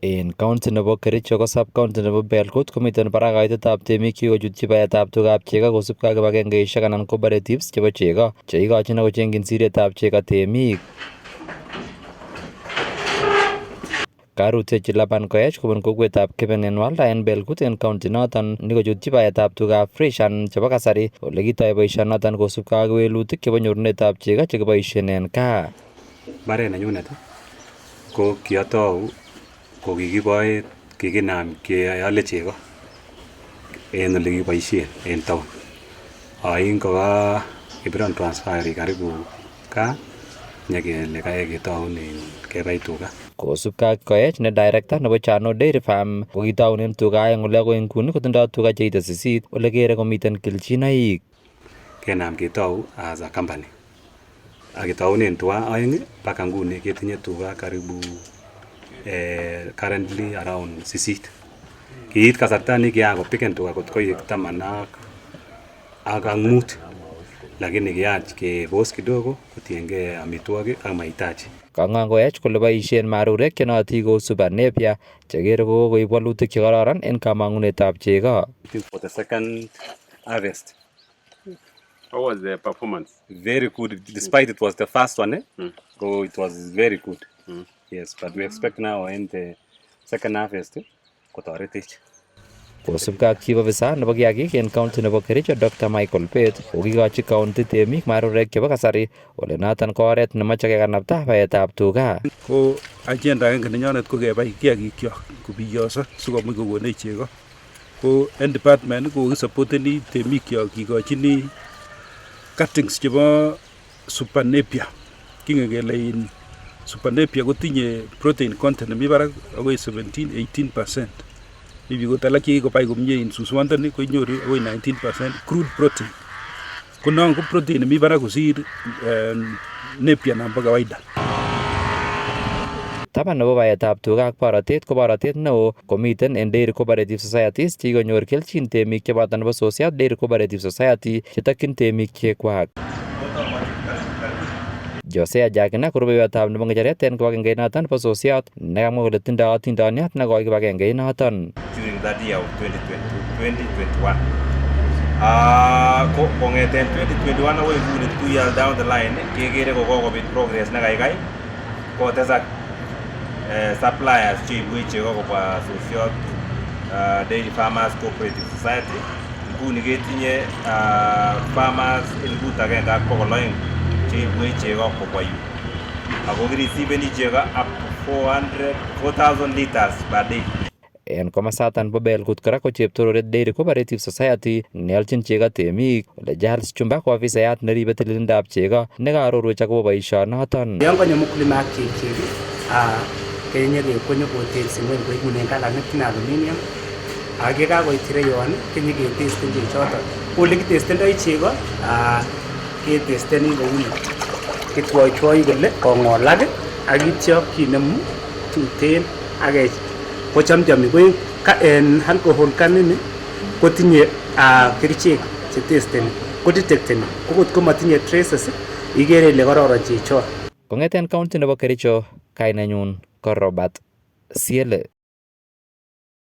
En county nebo Kericho ko sub county nebo Belgut komiten barak kaitetab temik chekikochutyi baetab tugab chego kosubkei ak kibagengeisiek anan cooperatives chebo chego cheikochin ak kochengyin siretab chego temik. Karutechi Laban Koech kobun kokwetab Keben en Walda en Belgut en county noton nikochutyi baetab tugab freshan chebo kasari ole kitoi boisionoton kosubkei ak kewelutik chebo nyorunetab chego chekiboisien en gaa. Mbaret nenyunet ko kiatou ko kikiboe kikinam keale chego en ole kiboisien en town. Ain koka kibiron transfer karibu kaa nyekele kaya ketounen kebai tuga. Kosubkei ak Koech ne director nebo Chano Dairy Farm ko kitounen tuga aeng ole akoi nguni kotindoi tuga cheite 8 ole kere komiten kelchinoik. Kenam ketou as a company. Akitounen tuga aeng mpaka nguni ketinye tuga karibu currently around 8. Kiit kasarta nekiakopiken tuga kot koik 10 ak 5 lakini kiyach kebos kidogo kotiengei amitwogik ak mahitaji. Kang'ang Koech kole boisien marurek chenootin kou Super Napier chekere kokoib walutik chekororon en kamang'unetab chego. For the second harvest. How was the performance? Very good, despite it was the first one. So it was very good. Yes, but we expect now in the second harvest kotoretech. Kosubkei ak chief officer nebo kiagik en county nebo Kericho Dr. Michael Pate kokikochi county temik marurek chebo kasari ole noton ko oret nemoche kekanapta baetab tuga. Ko agenda agenge nenyonet ko kebai kiagikyok kobiyoso sikomuch kokonech chego. Ko en department ko kisupporteni temikyok kikochini cuttings chebo Super Napier. Kinge kele in Super Napier kotinye protein content nemi barak agoi 17-18%. Ibi ko alak chekikobai komie in suswandoni ko inyoru agoi 19% crude protein. Ko non ko protein nemi barak kosir Napier namba kawaida. Taban nebo baetab tuga ak borotet ko borotet neo komiten en Dairy Cooperative Societies chekikonyor kelchin temik cheboto nebo Sosiat Dairy Cooperative Society chetokyin temik chekwak. Josea Jakina ko rubeiwotab nebo ng'echeret en kibagengeit noton nebo Sosiat nekamwa kole tindoi atindoniot nekoi kibagengeit noton. During that year of 2021. Kong'eten 2021 akoi nguni 2 years down the line kekere kokobit progress nekaikai kotesak suppliers cheibu chego kobwa Sosiot Dairy Farmers Cooperative Society. Nguni ketinye farmers 1,200 cheibu chego kobwa yu. Ako kirisibeni chego up to 4,000 liters per day. En komasaton bo Belgut kora ko cheptororet Dairy Cooperative Society nealchin chego temik ole Charles Chumba ko afisayat neribe tililindab chego nekaarorwech akobo boisionoton. Yon konyo mkulima ak chepchep kenye konyo koteksi ngweny koibunen kalamit ne aluminium ak yekakoit ireyon kenye ketesten chechoton. Ole kitestendoi chego ketesteni kouni kitwoitwoi kole kong'olak ak ityo kinemu tuten ak kochamchami ko en alcohol kanini kotinye kerichek chetesteni kodetecteni ko kot komatinye traces ikere ile kororon chechon. Kong'eten county nebo Kericho, kainenyun ko Robert Siele.